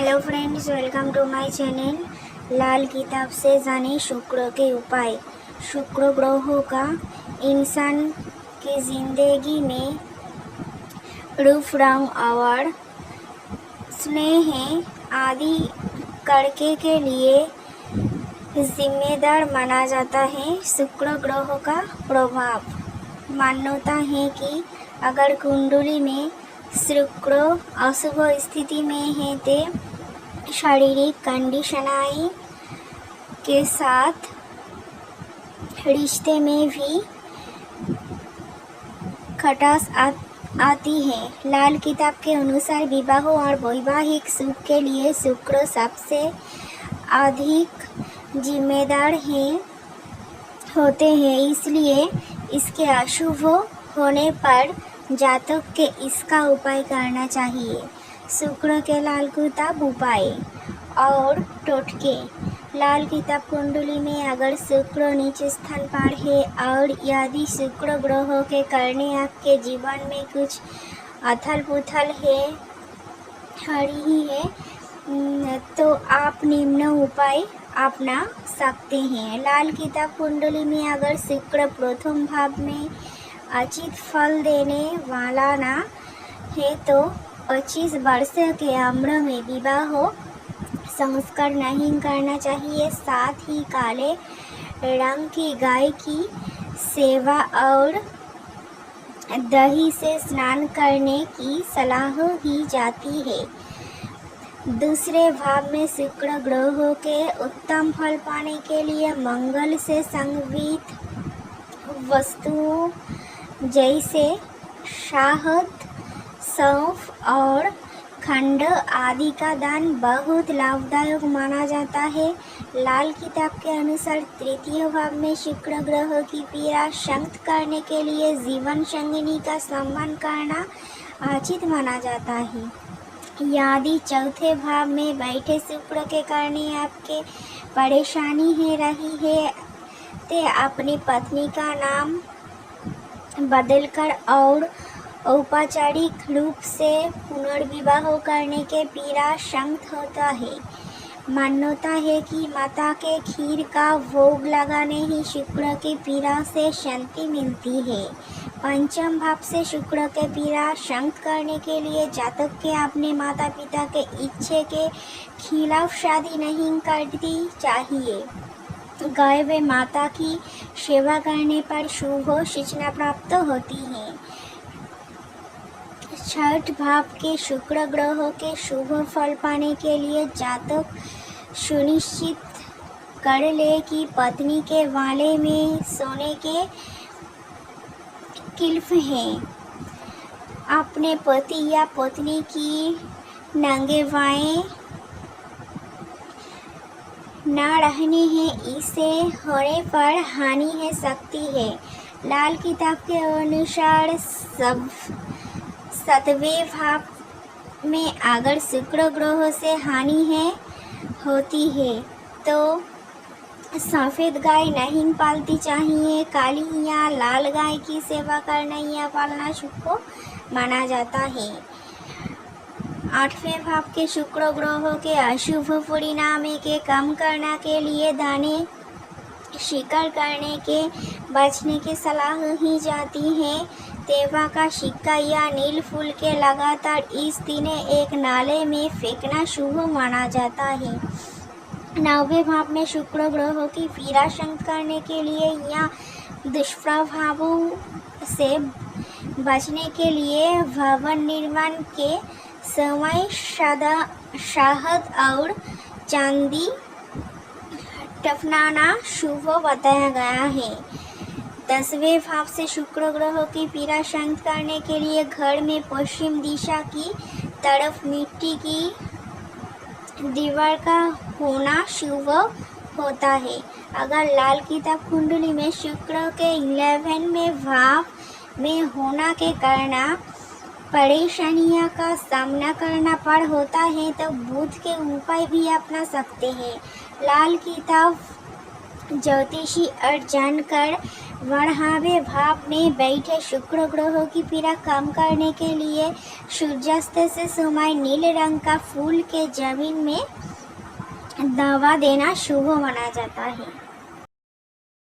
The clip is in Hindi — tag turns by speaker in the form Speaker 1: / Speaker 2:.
Speaker 1: Hello friends, welcome to my channel. Lal Kitab से जाने शुक्र के उपाय। शुक्र ग्रहों का इंसान की जिंदगी में रूप रंग और स्नेह आदि करके के लिए जिम्मेदार माना जाता है। शुक्र ग्रह का प्रभाव। मान्यता है कि अगर कुंडली में शुक्र अशुभ स्थिति में है तो शारीरिक कंडीशनाई के साथ रिश्ते में भी खटास आती है। लाल किताब के अनुसार विवाह और वैवाहिक सुख के लिए शुक्र सबसे अधिक जिम्मेदार होते हैं, इसलिए इसके अशुभ होने पर जातक के इसका उपाय करना चाहिए। शुक्र के लाल किताब उपाय और टोटके। लाल किताब कुंडली में अगर शुक्र नीचे स्थान पर है और यदि शुक्र ग्रह के करने आपके जीवन में कुछ अथल पुथल है रही है तो आप निम्न उपाय अपना सकते हैं। लाल किताब कुंडली में अगर शुक्र प्रथम भाव में अचित फल देने वाला ना है तो 25 वर्ष के उम्र में विवाह संस्कार नहीं करना चाहिए। साथ ही काले रंग की गाय की सेवा और दही से स्नान करने की सलाह दी जाती है। दूसरे भाव में शुक्र ग्रह के उत्तम फल पाने के लिए मंगल से संबंधित वस्तुओं जैसे शहद, सौंफ और खंड आदि का दान बहुत लाभदायक माना जाता है। लाल किताब के अनुसार तृतीय भाव में शुक्र ग्रह की पीड़ा शांत करने के लिए जीवन संगिनी का सम्मान करना उचित माना जाता है। यदि चौथे भाव में बैठे शुक्र के कारण आपके परेशानी है रही है तो अपनी पत्नी का नाम बदलकर और औपचारिक रूप से पुनर्विवाह करने के पीड़ा शांत होता है। मान्यता है कि माता के खीर का भोग लगाने ही शुक्र की पीड़ा से शांति मिलती है। पंचम भाव से शुक्र के पीड़ा शांत करने के लिए जातक के अपने माता पिता के इच्छे के खिलाफ शादी नहीं करनी चाहिए। गाय व माता की सेवा करने पर शुभ सूचना प्राप्त होती है। छठ भाव के शुक्र ग्रह के शुभ फल पाने के लिए जातक सुनिश्चित कर ले कि पत्नी के वाले में सोने के किल्फ है। अपने पति या पत्नी की नंगे बाएं ना रहनी है, इसे होने पर हानि है सकती है। लाल किताब के अनुसार सातवें भाव में अगर शुक्र ग्रह से हानि होती है तो सफ़ेद गाय नहीं पालती चाहिए। काली या लाल गाय की सेवा करना या पालना शुभ माना जाता है। आठवें भाव के शुक्र ग्रह के अशुभ परिणाम के कम करने के लिए दाने शिकार करने के बचने की सलाह ही जाती है। तेवा का सिक्का या नील फूल के लगातार इस दिन एक नाले में फेंकना शुभ माना जाता है। नौवें भाव में शुक्र ग्रह की पीड़ा शांत करने के लिए या दुष्प्रभावों से बचने के लिए भवन निर्माण के समय शहद और चांदी टफनाना शुभ बताया गया है। 10वें भाव से शुक्र ग्रह की पीड़ा शांत करने के लिए घर में पश्चिम दिशा की तरफ मिट्टी की दीवार का होना शुभ होता है। अगर लाल किताब कुंडली में शुक्र के 11वें भाव में होना के कारण परेशानियों का सामना करना पड़ होता है तो बुध के उपाय भी अपना सकते हैं। लाल किताब ज्योतिषी और जानकर बढ़ावे भाव में बैठे शुक्र ग्रहों की पीड़ा कम करने के लिए सूर्यास्त से समय नील रंग का फूल के जमीन में दवा देना शुभ माना जाता है।